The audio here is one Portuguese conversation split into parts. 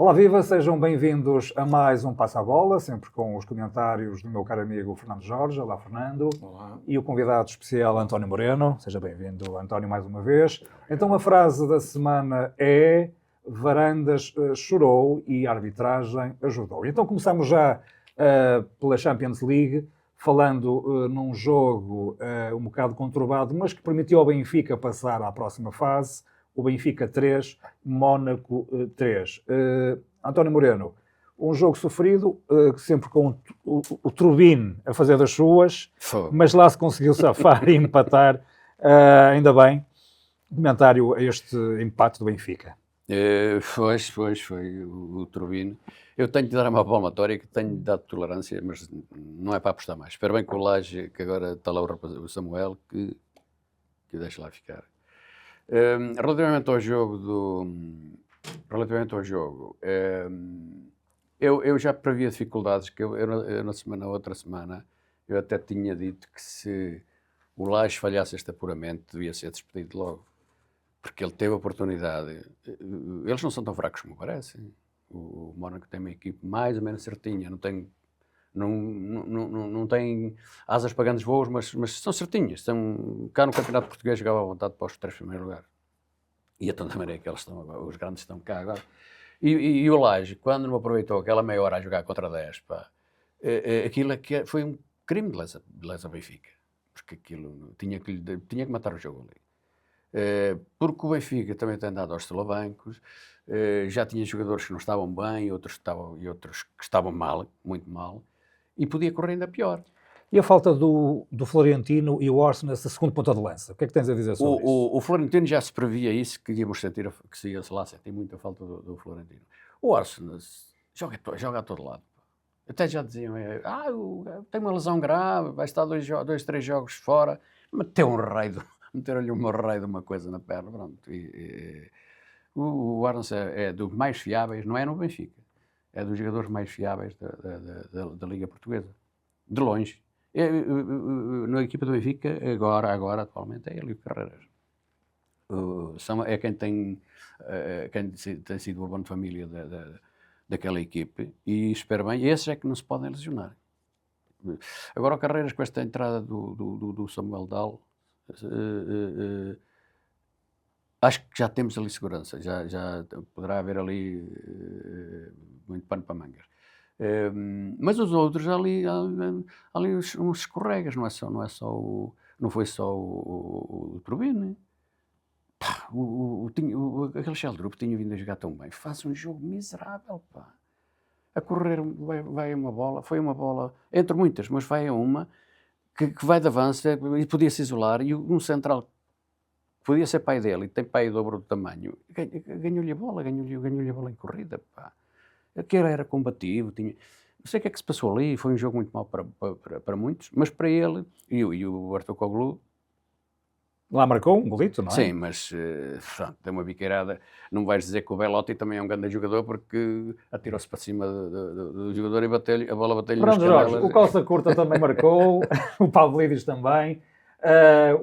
Olá, viva, sejam bem-vindos a mais um Passa a Bola, sempre com os comentários do meu caro amigo Fernando Jorge. Olá, Fernando. Olá. E o convidado especial António Moreno. Seja bem-vindo, António, mais uma vez. Então, a frase da semana é: Varandas chorou e a arbitragem ajudou. Então, começamos já pela Champions League, falando num jogo um bocado conturbado, mas que permitiu ao Benfica passar à próxima fase. O Benfica 3, Mónaco 3. António Moreno, um jogo sofrido, sempre com o Trubin a fazer das suas, mas lá se conseguiu safar e empatar, ainda bem. Comentário a este empate do Benfica. Foi o Trubin. Eu tenho de dar uma palmatória que tenho dado tolerância, mas não é para apostar mais. Espero bem que o Laje, que agora está lá o Samuel, que deixe lá ficar. Relativamente ao jogo, eu já previa dificuldades, que eu na outra semana, eu até tinha dito que se o Laje falhasse este apuramento, devia ser despedido logo, porque ele teve a oportunidade. Eles não são tão fracos como parecem. O Mónaco tem uma equipe mais ou menos certinha, não tem asas para grandes voos, mas são certinhas. Cá no Campeonato Português jogava à vontade para os 3 primeiros lugares. E então também é que eles estão agora, os grandes estão cá agora. E o Laje, quando não aproveitou aquela meia hora a jogar contra 10, aquilo foi um crime de lesa Benfica. Porque aquilo tinha que matar o jogo ali. Porque o Benfica também tem dado aos solavancos, já tinha jogadores que não estavam bem, e outros que estavam mal, muito mal, e podia correr ainda pior. E a falta do Florentino e o Orsnes nessa segunda ponta de lança? O que é que tens a dizer sobre isso? O Florentino já se previa isso, que íamos sentir, que se ia lá sentir muita falta do Florentino. O Orsnes joga a todo lado. Até já diziam, tem uma lesão grave, vai estar 2, 3 jogos fora, meteram-lhe um raio de uma coisa na perna, pronto. O Orsnes é dos mais fiáveis, não é no Benfica, é dos jogadores mais fiáveis da Liga Portuguesa, de longe. Na equipa do Benfica, agora atualmente, é Elio Carreiras. É quem tem sido o abono de família daquela equipe, e espero bem, esses é que não se podem lesionar. Agora o Carreiras, com esta entrada do Samuel Dal, acho que já temos ali segurança, já poderá haver ali muito pano para mangas. Mas os outros ali uns escorregas, não foi só o Trubin. Aquele Sheldrup tinha vindo a jogar tão bem, faz um jogo miserável, pá. A correr vai uma bola, foi uma bola entre muitas, mas vai a uma que vai de avanço e podia se isolar, e um central podia ser pai dele e tem pai o dobro do tamanho, ganhou-lhe a bola em corrida, pá. Aquele era combativo, não sei o que é que se passou ali, foi um jogo muito mau para muitos, mas para ele, e o Arthur Koglu... Lá marcou um golito, não é? Sim, mas tem uma biqueirada. Não vais dizer que o Belotti também é um grande jogador, porque atirou-se para cima do jogador e a bola bateu-lhe nas canelas. O calça curta também marcou, o Pavlidis também.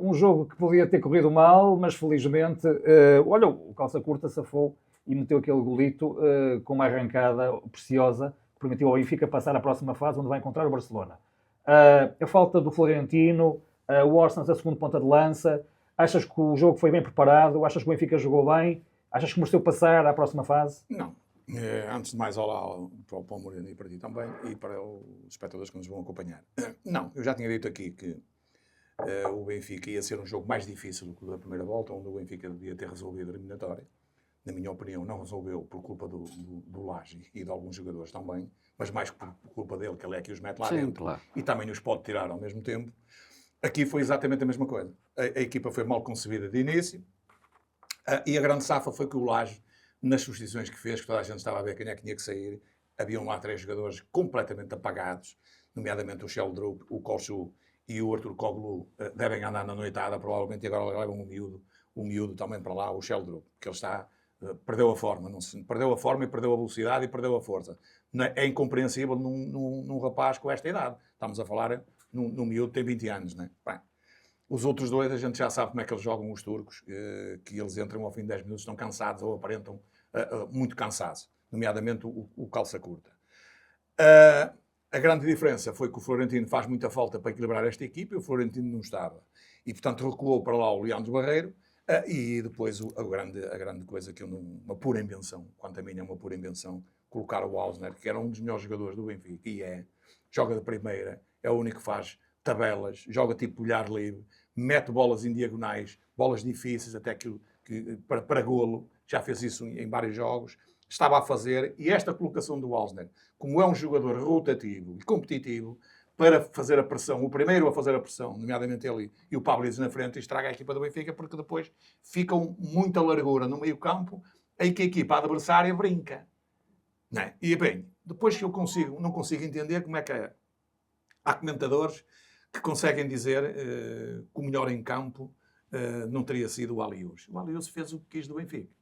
Um jogo que podia ter corrido mal, mas felizmente, olha, o calça curta safou e meteu aquele golito com uma arrancada preciosa que permitiu ao Benfica passar à próxima fase, onde vai encontrar o Barcelona. A falta do Florentino, o Orsnes a segunda ponta de lança. Achas que o jogo foi bem preparado? Achas que o Benfica jogou bem? Achas que mereceu passar à próxima fase? Não. Antes de mais, olá para o Paulo Moreno e para ti também, e para os espectadores que nos vão acompanhar. Não, eu já tinha dito aqui que o Benfica ia ser um jogo mais difícil do que o da primeira volta, onde o Benfica devia ter resolvido a eliminatória. Na minha opinião, não resolveu por culpa do Laje e de alguns jogadores também, mas mais por culpa dele, que ele é que os mete lá dentro. Claro. E também os pode tirar ao mesmo tempo. Aqui foi exatamente a mesma coisa. A equipa foi mal concebida de início, e a grande safa foi que o Laje, nas substituições que fez, que toda a gente estava a ver quem é que tinha que sair, haviam lá 3 jogadores completamente apagados, nomeadamente o Sheldrup, o Korsu e o Arthur Koglu, devem andar na noitada, provavelmente, e agora levam um miúdo também para lá, o Sheldrup, que ele perdeu a forma, perdeu a forma e perdeu a velocidade e perdeu a força. É incompreensível num rapaz com esta idade. Estamos a falar num miúdo que tem 20 anos, né? Bem, os outros dois, a gente já sabe como é que eles jogam, os turcos, que eles entram ao fim de 10 minutos, estão cansados ou aparentam muito cansados. nomeadamente o calça curta. A grande diferença foi que o Florentino faz muita falta para equilibrar esta equipa e o Florentino não estava. E, portanto, recuou para lá o Leandro Barreiro e depois a grande coisa que eu não... Uma pura invenção, quanto a mim é uma pura invenção, colocar o Ausner, que era um dos melhores jogadores do Benfica, e joga de primeira, é o único que faz tabelas, joga tipo olhar livre, mete bolas em diagonais, bolas difíceis, até para golo, já fez isso em vários jogos, estava a fazer, e esta colocação do Ausner, como é um jogador rotativo e competitivo, para fazer a pressão, o primeiro a fazer a pressão, nomeadamente ele e o Pablo na frente, estraga a equipa do Benfica, porque depois ficam muita largura no meio campo, em que a equipa adversária brinca. Não é? E bem, depois que eu não consigo entender como é que há comentadores que conseguem dizer que o melhor em campo não teria sido o Alius. O Alius fez o que quis do Benfica.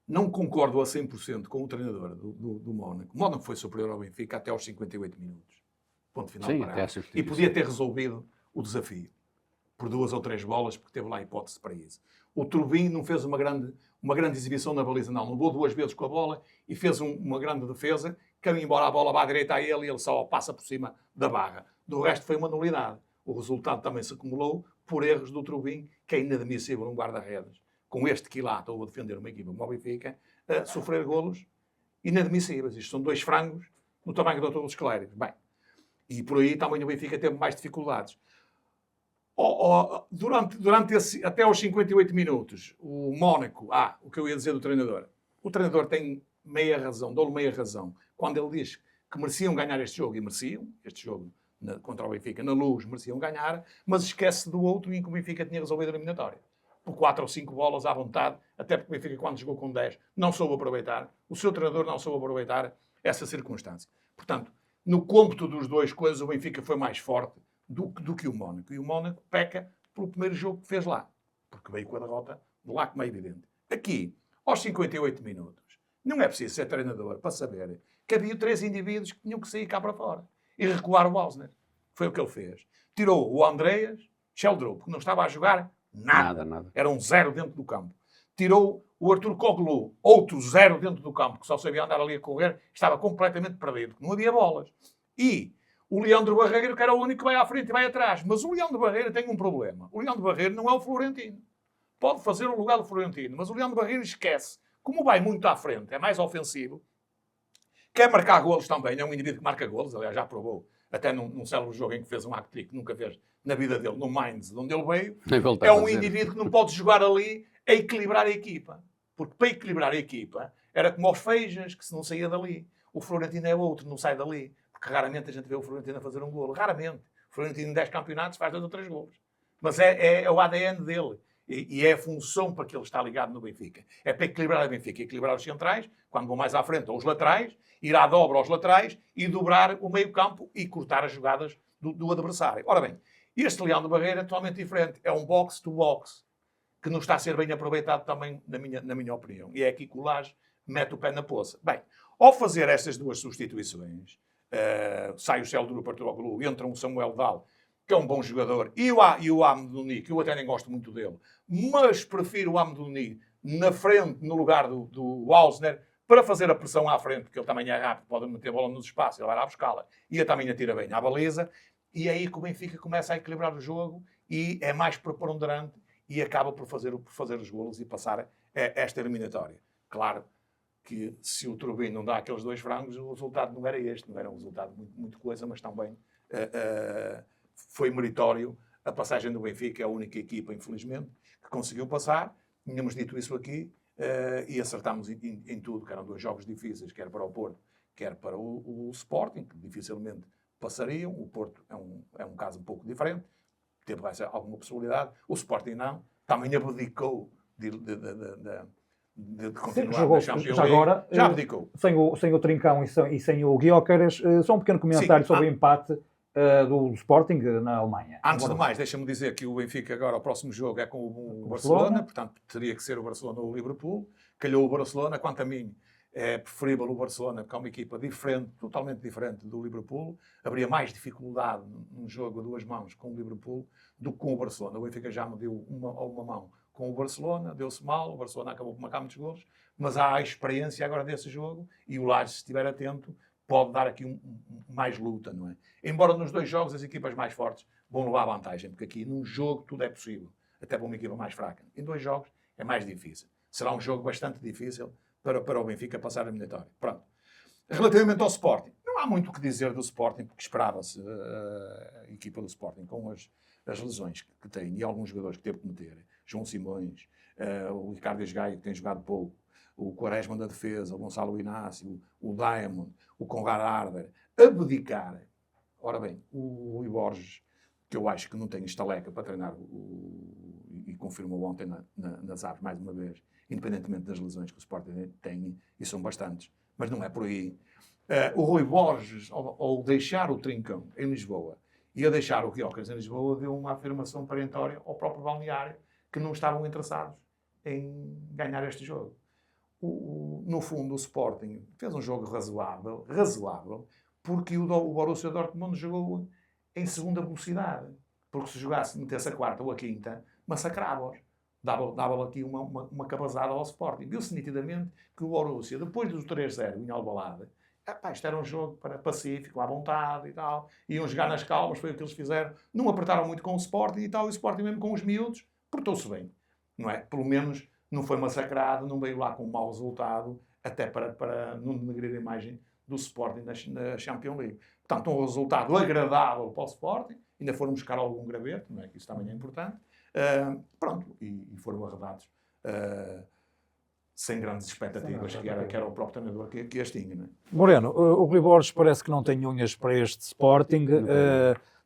Não concordo a 100% com o treinador do Mónaco. O Mónaco foi superior ao Benfica até aos 58 minutos. Ponto final. Sim, parado. E podia ter resolvido o desafio por 2 ou 3 bolas, porque teve lá hipótese para isso. O Trubin não fez uma grande exibição na baliza, não. Levou 2 vezes com a bola e fez uma grande defesa, que embora a bola vá à direita a ele, ele só passa por cima da barra. Do resto foi uma nulidade. O resultado também se acumulou por erros do Trubin, que é inadmissível um guarda-redes. Com este quilate, ou a defender uma equipa como o Benfica, sofrer golos inadmissíveis. Isto são 2 frangos no tamanho do Dr. Esclérico. Bem, e por aí também o Benfica teve mais dificuldades. Durante até aos 58 minutos, o Mónaco, o que eu ia dizer do treinador. O treinador tem meia razão, dou-lhe meia razão, quando ele diz que mereciam ganhar este jogo, e mereciam, este jogo contra o Benfica, na Luz, mereciam ganhar, mas esquece do outro em que o Benfica tinha resolvido a eliminatória. Por 4 ou 5 bolas à vontade, até porque o Benfica, quando jogou com 10, não soube aproveitar. O seu treinador não soube aproveitar essa circunstância. Portanto, no cômputo dos 2 coisas, o Benfica foi mais forte do que o Mónaco. E o Mónaco peca pelo primeiro jogo que fez lá, porque veio com a derrota de lá, como é evidente. Aqui, aos 58 minutos, não é preciso ser treinador para saber que havia 3 indivíduos que tinham que sair cá para fora e recuar o Ausner. Foi o que ele fez. Tirou o Andreas Sheldrop, porque não estava a jogar nada. Era um 0 dentro do campo. Tirou o Artur Koglu, outro 0 dentro do campo, que só sabia andar ali a correr, estava completamente perdido, não havia bolas. E o Leandro Barreiro, que era o único que vai à frente e vai atrás. Mas o Leandro Barreiro tem um problema. O Leandro Barreiro não é o Florentino. Pode fazer o lugar do Florentino, mas o Leandro Barreiro esquece. Como vai muito à frente, é mais ofensivo, quer marcar golos também, é um indivíduo que marca golos, aliás, já provou, até num célebre jogo em que fez um hat-trick que nunca fez na vida dele, no Mainz, de onde ele veio, é um indivíduo que não pode jogar ali a equilibrar a equipa. Porque para equilibrar a equipa, era como aos Feijas, que se não saía dali. O Florentino é outro, não sai dali. Porque raramente a gente vê o Florentino a fazer um golo. Raramente. O Florentino em 10 campeonatos faz 2 ou 3 golos. Mas é o ADN dele. E é a função para que ele está ligado no Benfica. É para equilibrar o Benfica. Equilibrar os centrais, quando vão mais à frente, ou os laterais, ir à dobra aos laterais e dobrar o meio campo e cortar as jogadas do adversário. Ora bem, este Leandro Barreiro é totalmente diferente. É um box-to-box que não está a ser bem aproveitado também, na minha opinião. E é aqui que o Lage mete o pé na poça. Bem, ao fazer estas 2 substituições, sai o Sheldrop para o Glu, entra um Samuel Dal, que é um bom jogador, e o Amdouni, que eu até nem gosto muito dele, mas prefiro o Amdouni na frente, no lugar do Ausner, para fazer a pressão à frente, porque ele também é rápido, pode meter a bola nos espaços, ele vai lá buscá-la, e também atira bem à baliza, e é aí que o Benfica começa a equilibrar o jogo, e é mais preponderante, e acaba por fazer os golos e passar esta eliminatória. Claro que se o Trubin não dá aqueles 2 frangos, o resultado não era este, não era um resultado muito coisa, mas também foi meritório a passagem do Benfica, é a única equipa, infelizmente, que conseguiu passar. Tínhamos dito isso aqui e acertámos em tudo, que eram 2 jogos difíceis, quer para o Porto, quer para o Sporting, que dificilmente passariam. O Porto é um caso um pouco diferente, teve alguma possibilidade. O Sporting não, também abdicou de continuar na Champions League. Agora, já abdicou. Sem o Trincão e sem o Gyökeres, só um pequeno comentário sobre o empate do Sporting na Alemanha. Antes de mais, deixa-me dizer que o Benfica agora, o próximo jogo é com o Barcelona, portanto teria que ser o Barcelona ou o Liverpool. Calhou o Barcelona, quanto a mim, é preferível o Barcelona, porque é uma equipa diferente, totalmente diferente do Liverpool. Haveria mais dificuldade num jogo a 2 mãos com o Liverpool do que com o Barcelona. O Benfica já me deu uma mão com o Barcelona, deu-se mal, o Barcelona acabou por marcar muitos golos, mas há a experiência agora desse jogo e o Lages, se estiver atento, pode dar aqui mais luta, não é? Embora nos 2 jogos as equipas mais fortes vão levar vantagem, porque aqui num jogo tudo é possível, até para uma equipa mais fraca. Em 2 jogos é mais difícil. Será um jogo bastante difícil para o Benfica passar a eliminatória. Pronto. Relativamente ao Sporting, não há muito o que dizer do Sporting, porque esperava-se a equipa do Sporting com as lesões que tem e alguns jogadores que teve que meter. João Simões, o Ricardo Esgaio, que tem jogado pouco, o Quaresma da defesa, o Gonçalo Inácio, o Diamond, o Conrad Arder, abdicar. Ora bem, o Rui Borges, que eu acho que não tem estaleca para treinar, e confirmou ontem nas aves, mais uma vez, independentemente das lesões que o Sporting tem, e são bastantes, mas não é por aí. O Rui Borges, ao deixar o Trincão em Lisboa e a deixar o Guiocas em Lisboa, deu uma afirmação perentória ao próprio balneário que não estavam interessados em ganhar este jogo. No fundo, o Sporting fez um jogo razoável, porque o Borussia Dortmund jogou em segunda velocidade. Porque se jogasse, metesse a quarta ou a quinta, massacrava-os. Dava-lhe aqui uma cabazada ao Sporting. Viu-se nitidamente que o Borussia, depois do 3-0 em Alvalade, isto era um jogo pacífico, à vontade e tal. Iam jogar nas calmas, foi o que eles fizeram. Não apertaram muito com o Sporting e tal. E o Sporting, mesmo com os miúdos, portou-se bem. Não é? Pelo menos não foi massacrado, não veio lá com um mau resultado, até para não denegrir a imagem do Sporting na Champions League. Portanto, um resultado agradável para o Sporting. Ainda foram buscar algum graveto, não é? Que isso também é importante. Pronto, e foram arredados sem grandes expectativas, que era o próprio treinador que as tinha. Não é? Moreno, o Rui Borges parece que não tem unhas para este Sporting.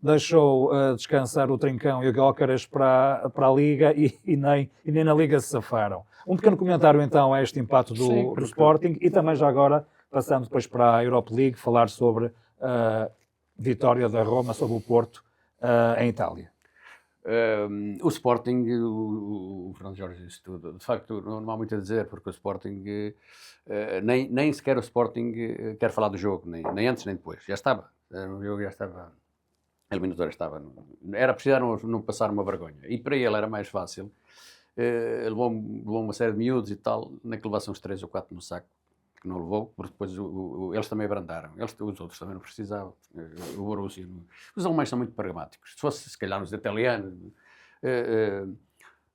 Deixou descansar o Trincão e o Gyökeres para a Liga e nem na Liga se safaram. Um pequeno comentário então a este impacto do Sporting e também já agora, passando depois para a Europa League, falar sobre a vitória da Roma sobre o Porto em Itália. O Sporting, o Fernando Jorge disse tudo. De facto, não há muito a dizer, porque o Sporting, nem sequer o Sporting quer falar do jogo, nem antes nem depois. Já estava. O jogo já estava. A eliminatória estava. Era preciso não passar uma vergonha. E para ele era mais fácil. Levou uma série de miúdos e tal, nem que levasse uns 3 ou 4 no saco, que não levou, porque depois eles também abrandaram. Os outros também não precisavam. O Borussia. Os alemães são muito pragmáticos. Se fosse, se calhar, os italianos,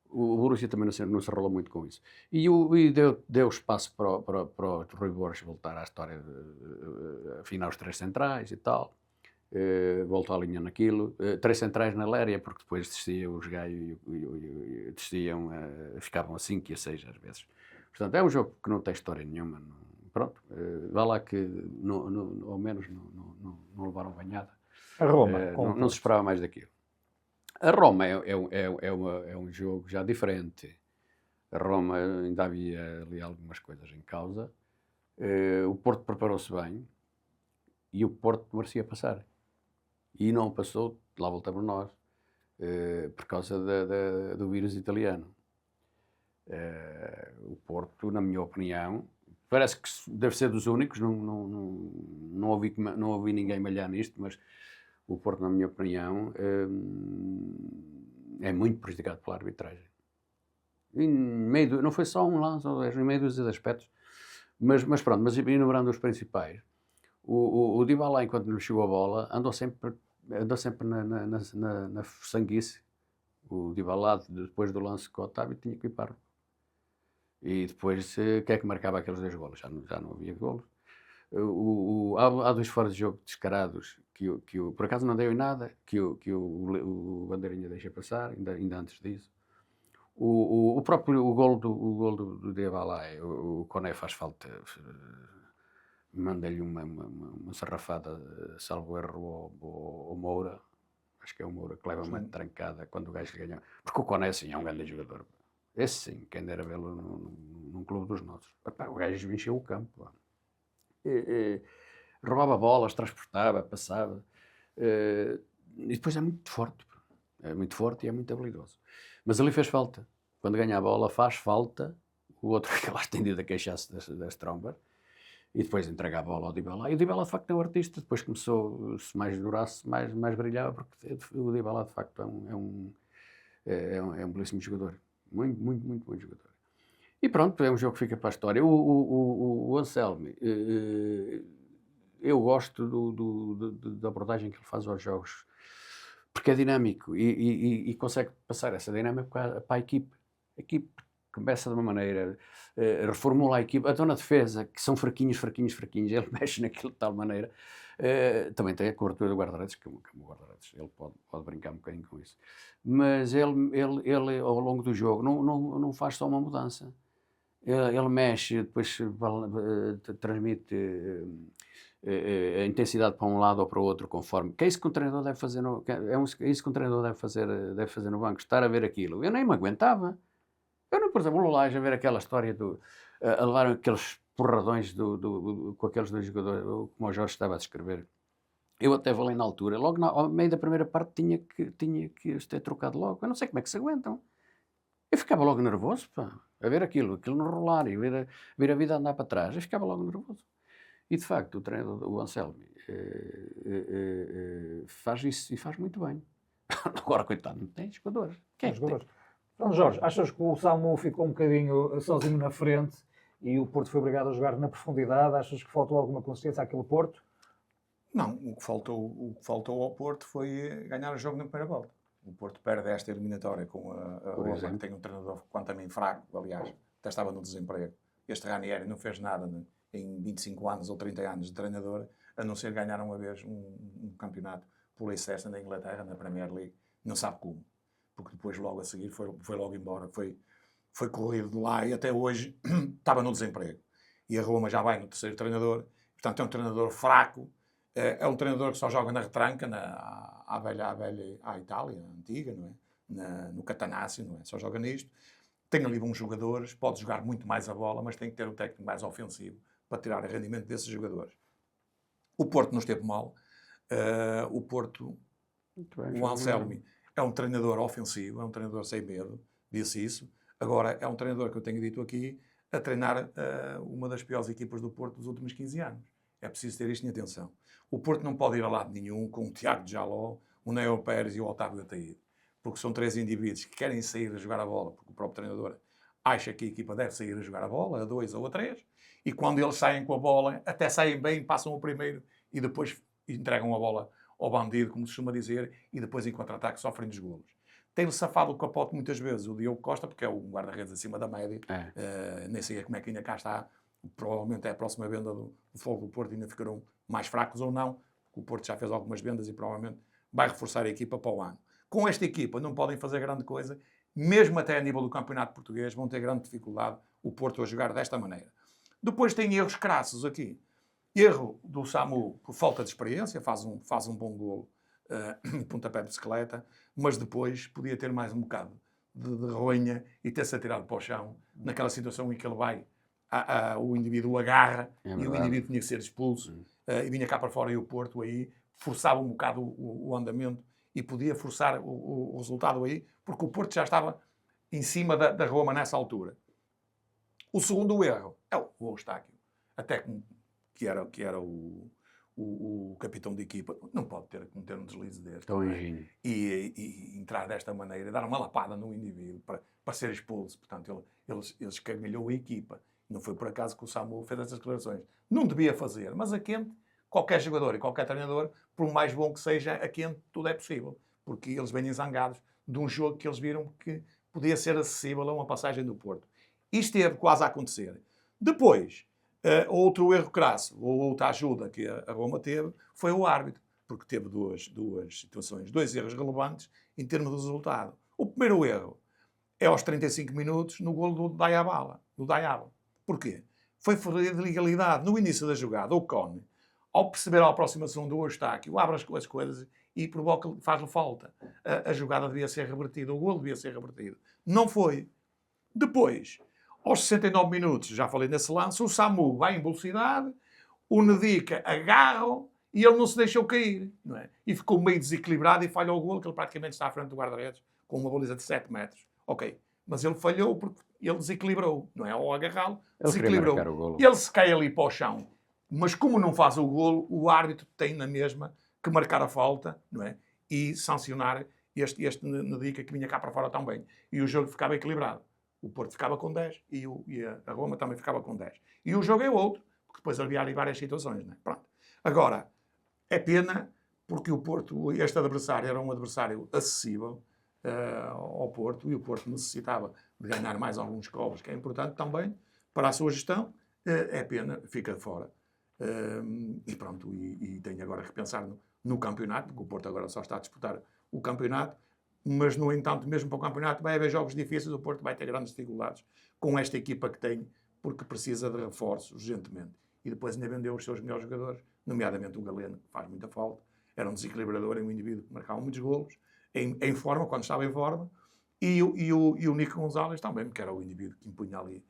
o Borussia também não se rolou muito com isso. E deu espaço para o Rui Borges voltar à história de afinar os 3 centrais e tal. Voltou à linha naquilo. 3 centrais na Léria, porque depois desciam os gaios e desciam, ficavam a 5 e a 6 às vezes. Portanto, é um jogo que não tem história nenhuma. Pronto, vá lá que ao menos não levaram banhada. A Roma. Não se esperava mais daquilo. A Roma é um jogo já diferente. A Roma ainda havia ali algumas coisas em causa. O Porto preparou-se bem e o Porto merecia passar. E não passou, lá voltamos nós, por causa do vírus italiano. O Porto, na minha opinião, parece que deve ser dos únicos, não ouvi ninguém malhar nisto, mas o Porto, na minha opinião, é muito prejudicado pela arbitragem. Não foi só um lance, em meio dos aspectos, mas pronto, mas enumerando os principais. O Dybala, enquanto lhe chegou a bola, andou sempre na sanguice. O Dybala, depois do lance com o Otávio, tinha que ir para. E depois, quem é que marcava aqueles 2 golos? Já não havia golos. Há 2 fora de jogo descarados que por acaso não deu em nada, que o Bandeirinha deixa passar, ainda antes disso. O gol do Dybala, o Koné faz falta, manda-lhe uma sarrafada, salvo erro, ao Moura. Acho que é o Moura que leva uma trancada quando o gajo ganha. Porque o Koné, sim, é um grande jogador. Esse sim, quem dera vê-lo num clube dos nossos. O gajo encheu o campo. Roubava bolas, transportava, passava. E depois é muito forte. É muito forte e é muito habilidoso. Mas ali fez falta. Quando ganha a bola, faz falta. O outro fica lá estendido a queixar-se das trombas. E depois entrega a bola ao Dybala. E o Dybala, de facto, é um artista. Depois começou, se mais durasse, mais brilhava, porque o Dybala, de facto, é um belíssimo jogador. muito bom jogador. E pronto, é um jogo que fica para a história. O Anselmi, eu gosto da abordagem que ele faz aos jogos, porque é dinâmico e consegue passar essa dinâmica para a equipe. A equipe começa de uma maneira, reformula a equipe, até na defesa, que são fraquinhos, ele mexe naquilo de tal maneira. Também tem a cobertura do guarda-redes, que é um guarda-redes, ele pode brincar um bocadinho com isso. Mas ele ao longo do jogo, não faz só uma mudança. Ele mexe, depois transmite a intensidade para um lado ou para o outro, conforme. Que é isso que um treinador deve fazer é isso que um treinador deve fazer no banco, estar a ver aquilo. Eu nem me aguentava. Eu não, por exemplo, o Lage a ver aquela história a levar aqueles porradões com aqueles dois jogadores, como o Jorge estava a descrever. Eu até falei na altura, logo ao meio da primeira parte tinha que os ter trocado logo. Eu não sei como é que se aguentam. Eu ficava logo nervoso, pá, a ver aquilo não rolar e ver a vida andar para trás. Eu ficava logo nervoso. E de facto, o treinador, o Anselmi, faz isso e faz muito bem. Agora, coitado, não tem jogadores. Quem é que tem? Então, Jorge, achas que o Samu ficou um bocadinho sozinho na frente e o Porto foi obrigado a jogar na profundidade? Achas que faltou alguma consciência àquele Porto? Não, o que faltou ao Porto foi ganhar o jogo na primeira volta. O Porto perde esta eliminatória com a Roma, que tem um treinador, quanto a mim, fraco, aliás, até estava no desemprego. Este Ranieri não fez nada, né, em 25 anos ou 30 anos de treinador, a não ser ganhar uma vez um campeonato por Leicester na Inglaterra, na Premier League. Não sabe como. Porque depois, logo a seguir, foi logo embora. Foi corrido de lá e até hoje estava no desemprego. E a Roma já vai no terceiro treinador. Portanto, é um treinador fraco. É um treinador que só joga na retranca, à Itália, antiga, não é? No Catanaccio, não é? Só joga nisto. Tem ali bons jogadores, pode jogar muito mais a bola, mas tem que ter um técnico mais ofensivo para tirar o rendimento desses jogadores. O Porto não esteve mal. O Porto, o Anselmi, é um treinador ofensivo, é um treinador sem medo, disse isso. Agora, é um treinador que eu tenho dito aqui, a treinar uma das piores equipas do Porto dos últimos 15 anos. É preciso ter isto em atenção. O Porto não pode ir a lado nenhum com o Tiago Jaló, o Neo Pérez e o Otávio Ataíde, porque são três indivíduos que querem sair a jogar a bola, porque o próprio treinador acha que a equipa deve sair a jogar a bola, a 2 ou a 3, e quando eles saem com a bola, até saem bem, passam o primeiro e depois entregam a bola ao bandido, como se costuma dizer, e depois em contra-ataque sofrem dos golos. Tem-lhe safado o capote muitas vezes o Diogo Costa, porque é um guarda-redes acima da média, nem sei como é que ainda cá está. Provavelmente é a próxima venda do Fogo do Porto, ainda ficarão mais fracos ou não, porque o Porto já fez algumas vendas e provavelmente vai reforçar a equipa para o ano. Com esta equipa não podem fazer grande coisa, mesmo até a nível do campeonato português, vão ter grande dificuldade o Porto a jogar desta maneira. Depois tem erros crassos aqui. Erro do Samu por falta de experiência, faz um bom golo, pontapé de bicicleta, mas depois podia ter mais um bocado de ronha e ter-se atirado para o chão, naquela situação em que ele vai, o indivíduo agarra e o indivíduo tinha que ser expulso e vinha cá para fora e o Porto aí forçava um bocado o andamento e podia forçar o resultado aí, porque o Porto já estava em cima da Roma nessa altura. O segundo erro é o Eustáquio, até que era o capitão de equipa, não pode cometer um deslize deste. E entrar desta maneira, dar uma lapada no indivíduo para ser expulso. Portanto, ele escagalhou a equipa. Não foi por acaso que o Samu fez essas declarações. Não devia fazer, mas a quente, qualquer jogador e qualquer treinador, por mais bom que seja, a quente tudo é possível. Porque eles vêm zangados de um jogo que eles viram que podia ser acessível a uma passagem do Porto. Isto esteve quase a acontecer. Depois, outro erro crasso, ou outra ajuda que a Roma teve, foi o árbitro. Porque teve duas situações, dois erros relevantes em termos de resultado. O primeiro erro é aos 35 minutos no golo do Dayabala. Porquê? Foi fora de legalidade. No início da jogada, o Cone, ao perceber a aproximação do Eustáquio, abre as coisas e faz-lhe falta. A jogada devia ser revertida, o golo devia ser revertido. Não foi. Depois, aos 69 minutos, já falei nesse lance, o Samu vai em velocidade, o Nedica agarra e ele não se deixou cair. Não é? E ficou meio desequilibrado e falhou o golo, que ele praticamente está à frente do guarda-redes, com uma baliza de 7 metros. Ok. Mas ele falhou porque ele desequilibrou. Não é ao agarrá-lo, desequilibrou. Ele se cai ali para o chão. Mas como não faz o golo, o árbitro tem na mesma que marcar a falta, não é? E sancionar Este no Dica que vinha cá para fora também. E o jogo ficava equilibrado. O Porto ficava com 10 e a Roma também ficava com 10. E o jogo é outro, porque depois havia ali várias situações. Né? Pronto. Agora, é pena, porque o Porto, este adversário era um adversário acessível ao Porto, e o Porto necessitava de ganhar mais alguns cobres, que é importante também para a sua gestão. É pena, fica de fora. E pronto, e tenho agora que pensar no campeonato, porque o Porto agora só está a disputar o campeonato, mas, no entanto, mesmo para o campeonato vai haver jogos difíceis, o Porto vai ter grandes dificuldades com esta equipa que tem, porque precisa de reforços urgentemente. E depois ainda vendeu os seus melhores jogadores, nomeadamente o Galeno, que faz muita falta, era um desequilibrador, é um indivíduo que marcava muitos golos, em forma, quando estava em forma, e o Nico Gonzalez também, que era o indivíduo que impunha ali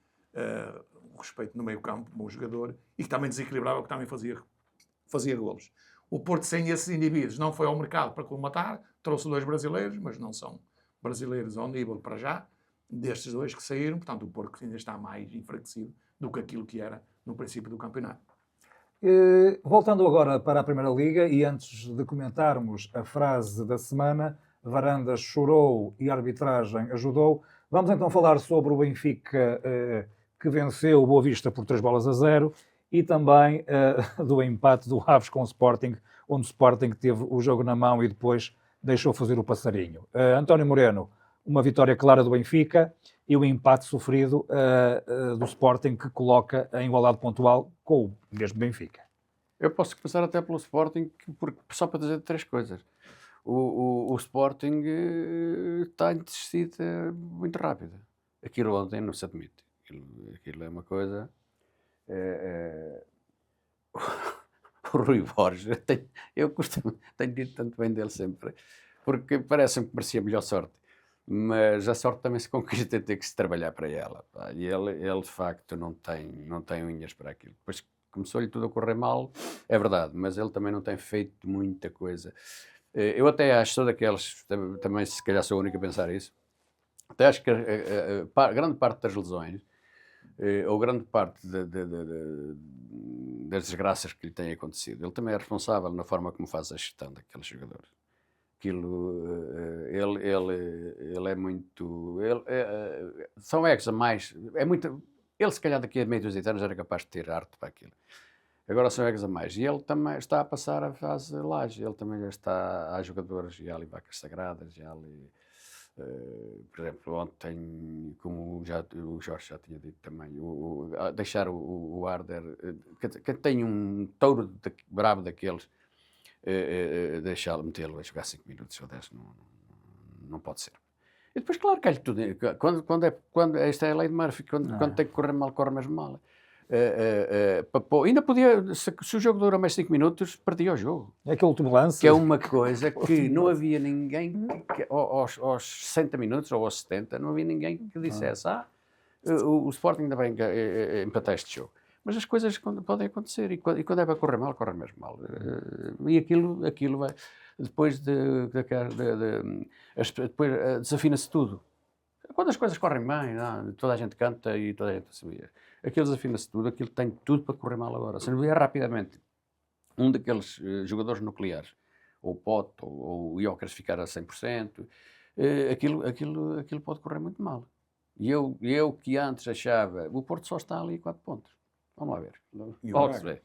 o respeito no meio campo, um bom jogador, e que também desequilibrava, que também fazia golos. O Porto, sem esses indivíduos, não foi ao mercado para colmatar, trouxe 2 brasileiros, mas não são brasileiros ao nível para já, destes 2 que saíram, portanto o Porto ainda está mais enfraquecido do que aquilo que era no princípio do campeonato. Voltando agora para a Primeira Liga, e antes de comentarmos a frase da semana, Varandas chorou e a arbitragem ajudou, vamos então falar sobre o Benfica que venceu o Boa Vista por 3-0 e também do empate do Aves com o Sporting, onde o Sporting teve o jogo na mão e depois deixou fazer o passarinho. António Moreno, uma vitória clara do Benfica e o empate sofrido do Sporting, que coloca a igualdade pontual com o mesmo Benfica. Eu posso começar até pelo Sporting, só para dizer 3 coisas. O Sporting está em descida muito rápida. Aquilo ontem não se admite. Aquilo é uma coisa... O Rui Borges, tenho dito tanto bem dele sempre, porque parece-me que merecia melhor sorte. Mas a sorte também se conquista e tem que se trabalhar para ela. Pá. E ele, de facto, não tem unhas para aquilo. Depois começou-lhe tudo a correr mal, é verdade, mas ele também não tem feito muita coisa. Eu até acho, sou daqueles, também se calhar sou o único a pensar isso, até acho que a grande parte das lesões, ou grande parte das desgraças que lhe têm acontecido, ele também é responsável na forma como faz a gestão daqueles jogadores. Aquilo, ele é muito... são egos a mais... É muito, ele, se calhar, daqui a meio dos anos era capaz de ter arte para aquilo. Agora são egos a mais. E ele também está a passar a fase Laje. Ele também já está... Há jogadores, já há ali vacas sagradas, já há ali... por exemplo, ontem, como o Jorge já tinha dito também, deixar o Arder... Quem tem um touro bravo daqueles... deixá-lo, metê-lo a jogar 5 minutos ou 10, não pode ser. E depois, claro, cai-lhe tudo. Quando esta é a lei de Murphy, quando tem que correr mal, corre mesmo mal. Ainda podia, se o jogo dura mais 5 minutos, perdia o jogo. É aquele último lance. Que é uma coisa que não havia ninguém, aos 60 minutos ou aos 70, não havia ninguém que dissesse, o Sporting ainda vai empatar este jogo. Mas as coisas podem acontecer, e quando é para correr mal, corre mesmo mal. E aquilo vai... Depois desafina-se tudo. Quando as coisas correm bem, toda a gente canta e toda a gente sabia. Aquilo desafina-se tudo, aquilo tem tudo para correr mal agora. Se não vier rapidamente um daqueles jogadores nucleares, ou o Pote, ou o Iócaras ficar a 100%, aquilo pode correr muito mal. E eu que antes achava... O Porto só está ali 4 pontos. Vamos lá ver. Logo se vê.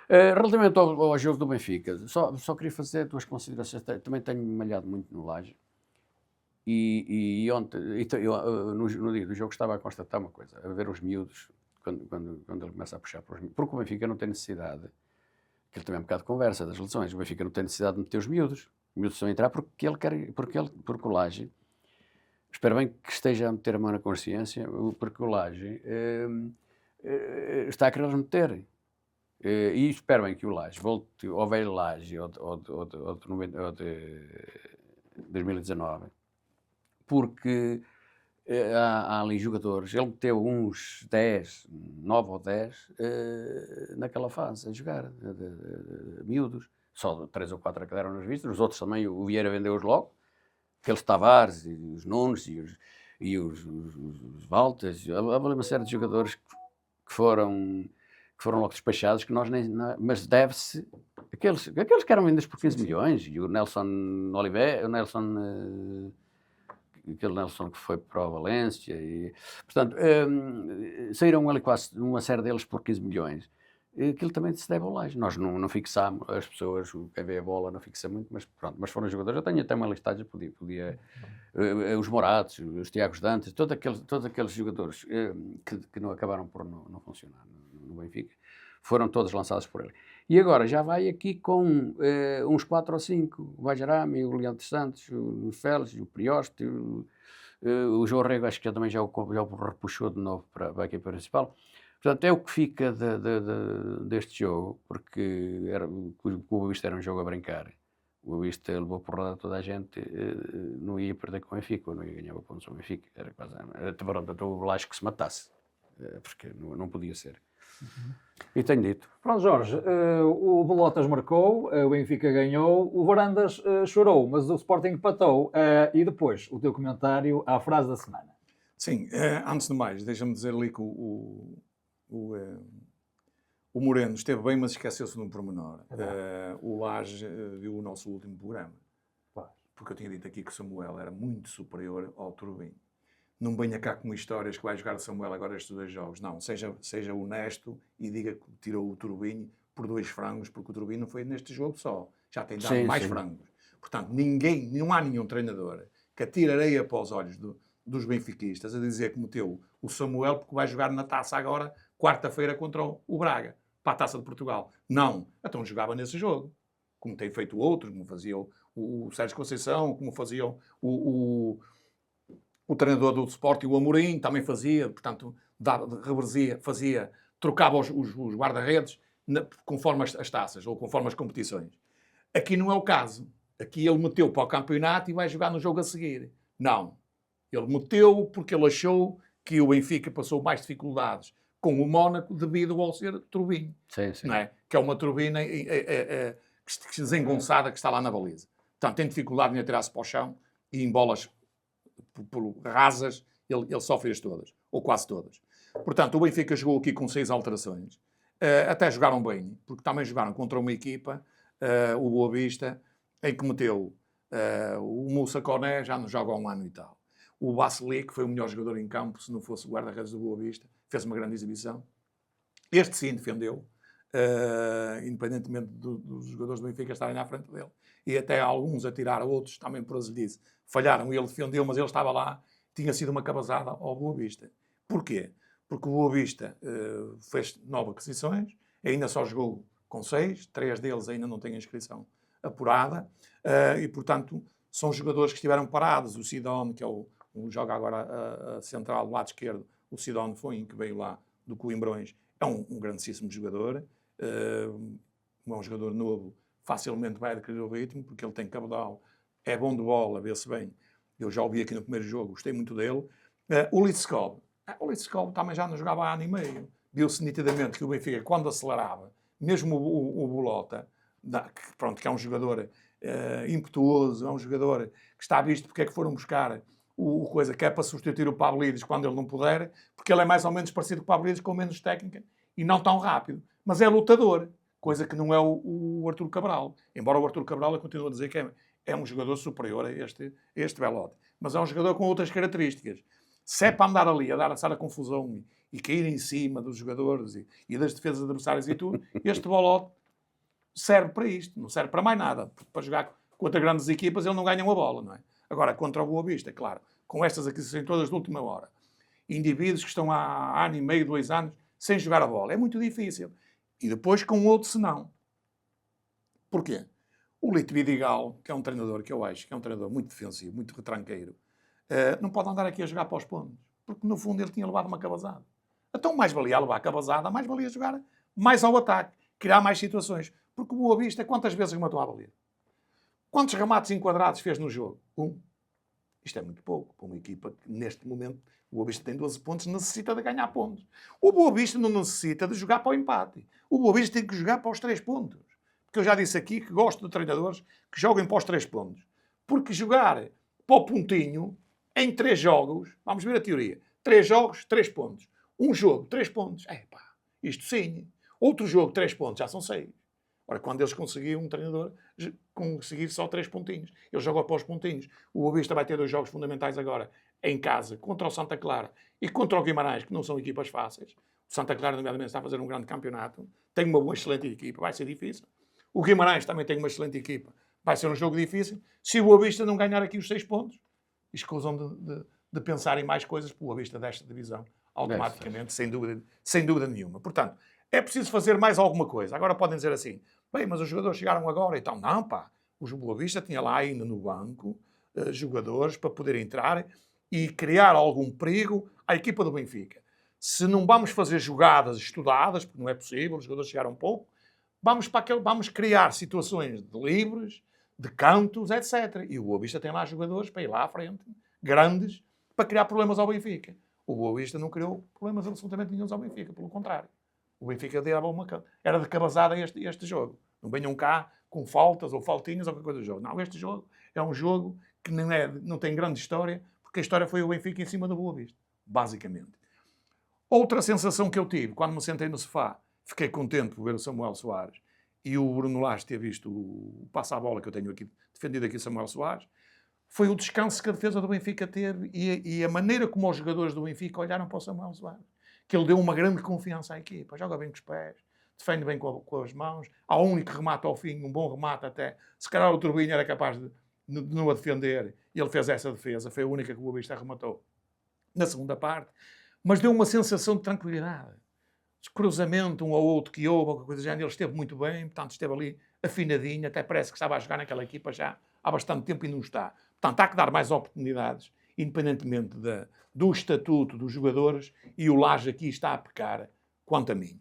Relativamente ao jogo do Benfica, só queria fazer 2 considerações. Também tenho malhado muito no Laje. E ontem, no dia do jogo, estava a constatar uma coisa. A ver os miúdos, quando ele começa a puxar para os miúdos. Porque o Benfica não tem necessidade, que ele também é um bocado de conversa das lesões, o Benfica não tem necessidade de meter os miúdos. Os miúdos estão a entrar porque ele quer, porque o Laje, espero bem que esteja a meter a mão na consciência, porque o Laje... está a querer nos meter. E espero bem que o Laje volte ao velho Laje ou de 2019, porque há ali jogadores, ele meteu uns 9 ou 10 naquela fase a jogar, de miúdos, só 3 ou 4 que deram nas vistas, os outros também, o Vieira vendeu-os logo, aqueles Tavares e os Nunes e os Valtas, há uma série de jogadores que foram logo despachados, que nós nem... Mas deve-se Aqueles que eram vendidos por 15 milhões, e o Nelson Oliveira, aquele Nelson que foi para o Valência, e, portanto, saíram ali quase uma série deles por 15 milhões. Aquilo também se deve ao Laje. Nós não fixámos, as pessoas, quem vê a bola não fixa muito, mas pronto, mas foram jogadores. Eu tenho até uma listagem, podia os Moratos, os Tiagos Dantes, todos aqueles jogadores que não acabaram por não funcionar no Benfica, foram todos lançados por ele. E agora já vai aqui com uns 4 ou 5, o Bajarami, o Leandro Santos, o Félix, o Prioste, o João Rego, acho que também já o repuxou de novo para a equipa principal. Portanto, é o que fica deste jogo, porque o Boa Vista era um jogo a brincar. O Boa Vista levou porrada a toda a gente, não ia perder com o Benfica, não ia ganhar pontos com o Benfica. Era quase, o Laje que se matasse, porque não podia ser. E tenho dito. Pronto, Jorge, o Bolotas marcou, o Benfica ganhou, o Varandas chorou, mas o Sporting empatou. E depois, o teu comentário à frase da semana. Sim, antes de mais, deixa-me dizer ali que o Moreno esteve bem, mas esqueceu-se de um pormenor. O Laje viu o nosso último programa. Porque eu tinha dito aqui que o Samuel era muito superior ao Turbin. Não venha cá com histórias que vai jogar o Samuel agora estes 2 jogos. Não, seja honesto e diga que tirou o Turbin por 2 frangos, porque o Turbin não foi neste jogo só. Já tem dado mais frangos. Portanto, não há nenhum treinador que atire areia para os olhos dos benfiquistas a dizer que meteu o Samuel porque vai jogar na taça agora, quarta-feira, contra o Braga, para a Taça de Portugal. Não. Então jogava nesse jogo. Como tem feito outros, como fazia o Sérgio Conceição, como fazia o treinador do Sporting, o Amorim, também fazia, portanto, trocava os guarda-redes conforme as taças ou conforme as competições. Aqui não é o caso. Aqui ele meteu para o campeonato e vai jogar no jogo a seguir. Não. Ele meteu porque ele achou que o Benfica passou mais dificuldades com o Mónaco devido ao ser turbinho. Sim. Não é? Que é uma turbina desengonçada que está lá na baliza. Portanto, tem dificuldade em atirar-se para o chão e em bolas rasas, ele sofre-as todas, ou quase todas. Portanto, o Benfica jogou aqui com 6 alterações. Até jogaram bem, porque também jogaram contra uma equipa, o Boa Vista, em que meteu o Moussa Koné, já não joga há 1 ano e tal. O Basseli, que foi o melhor jogador em campo, se não fosse o guarda-redes do Boa Vista, fez uma grande exibição. Este sim defendeu, independentemente dos jogadores do Benfica estarem à frente dele. E até alguns a tirar, outros também, por ele disse, falharam e ele defendeu, mas ele estava lá, tinha sido uma cabazada ao Boa Vista. Porquê? Porque o Boa Vista fez 9 aquisições, ainda só jogou com 6, 3 deles ainda não têm inscrição apurada, e portanto são jogadores que estiveram parados. O Sidon, que é joga agora a central do lado esquerdo, o Sidon foi, que veio lá do Coimbrões, é um grandíssimo jogador, é um jogador novo, facilmente vai adquirir o ritmo, porque ele tem cabedal, é bom de bola, vê-se bem. Eu já o vi aqui no primeiro jogo, gostei muito dele. O Litskov também já não jogava há ano e meio. Viu-se nitidamente que o Benfica, quando acelerava, mesmo o Bolota, que é um jogador impetuoso, é um jogador que está visto porque é que foram buscar o coisa que é para substituir o Pavlidis quando ele não puder, porque ele é mais ou menos parecido com o Pavlidis, com menos técnica e não tão rápido. Mas é lutador, coisa que não é o Artur Cabral. Embora o Artur Cabral, eu continuo a dizer que é um jogador superior a este Belotti. Mas é um jogador com outras características. Se é para andar ali a dar a confusão e cair em cima dos jogadores e das defesas adversárias e tudo, este Belotti serve para isto, não serve para mais nada. Porque para jogar contra grandes equipas ele não ganha uma bola, não é? Agora, contra o Boa Vista, claro, com estas aquisições todas de última hora, indivíduos que estão há ano e meio, 2 anos, sem jogar a bola, é muito difícil. E depois com outro senão. Porquê? O Lito Vidigal, que é um treinador que eu acho que é um treinador muito defensivo, muito retranqueiro, não pode andar aqui a jogar para os pontos, porque no fundo ele tinha levado uma cabazada. Então mais valia levar a cabazada, mais valia jogar mais ao ataque, criar mais situações. Porque o Boa Vista, quantas vezes rematou a baliza? Quantos remates enquadrados fez no jogo? 1. Isto é muito pouco para uma equipa que, neste momento, o Boa Vista tem 12 pontos, necessita de ganhar pontos. O Boa Vista não necessita de jogar para o empate. O Boa Vista tem que jogar para os 3 pontos. Porque eu já disse aqui que gosto de treinadores que joguem para os 3 pontos. Porque jogar para o pontinho, em 3 jogos, vamos ver a teoria, 3 jogos, 3 pontos. Um jogo, 3 pontos. Isto sim. Outro jogo, 3 pontos, já são 6. Ora, quando eles conseguiam, um treinador conseguir só 3 pontinhos. Ele joga para os pontinhos. O Boa Vista vai ter 2 jogos fundamentais agora, em casa, contra o Santa Clara e contra o Guimarães, que não são equipas fáceis. O Santa Clara, nomeadamente, está a fazer um grande campeonato. Tem uma boa, excelente equipa, vai ser difícil. O Guimarães também tem uma excelente equipa, vai ser um jogo difícil. Se o Boa Vista não ganhar aqui os 6 pontos, escusam de pensar em mais coisas, porque o Boa Vista desta divisão, automaticamente, sem dúvida nenhuma. Portanto, é preciso fazer mais alguma coisa. Agora podem dizer assim, bem, mas os jogadores chegaram agora e tal. Não, pá, o Boa Vista tinha lá ainda no banco jogadores para poder entrar e criar algum perigo à equipa do Benfica. Se não vamos fazer jogadas estudadas, porque não é possível, os jogadores chegaram pouco, vamos criar situações de livres, de cantos, etc. E o Boa Vista tem lá jogadores para ir lá à frente, grandes, para criar problemas ao Benfica. O Boa Vista não criou problemas absolutamente nenhum ao Benfica, pelo contrário. O Benfica era de cabazada este jogo. Não venham cá com faltas ou faltinhas ou qualquer coisa do jogo. Não, este jogo é um jogo que não tem grande história, porque a história foi o Benfica em cima do Boa Vista, basicamente. Outra sensação que eu tive, quando me sentei no sofá, fiquei contente por ver o Samuel Soares e o Bruno Lage ter visto o passe-a-bola que eu tenho aqui, defendido aqui o Samuel Soares, foi o descanso que a defesa do Benfica teve e a maneira como os jogadores do Benfica olharam para o Samuel Soares. Que ele deu uma grande confiança à equipa. Joga bem com os pés, defende bem com as mãos. Há um único remate ao fim, um bom remate até. Se calhar o Turbinho era capaz de não a defender e ele fez essa defesa. Foi a única que o Boa Vista rematou na segunda parte. Mas deu uma sensação de tranquilidade. Cruzamento, um ou outro que houve, alguma coisa do género, ele esteve muito bem, portanto esteve ali afinadinho, até parece que estava a jogar naquela equipa já há bastante tempo e não está. Portanto, há que dar mais oportunidades, independentemente do estatuto dos jogadores, e o Lage aqui está a pecar, quanto a mim.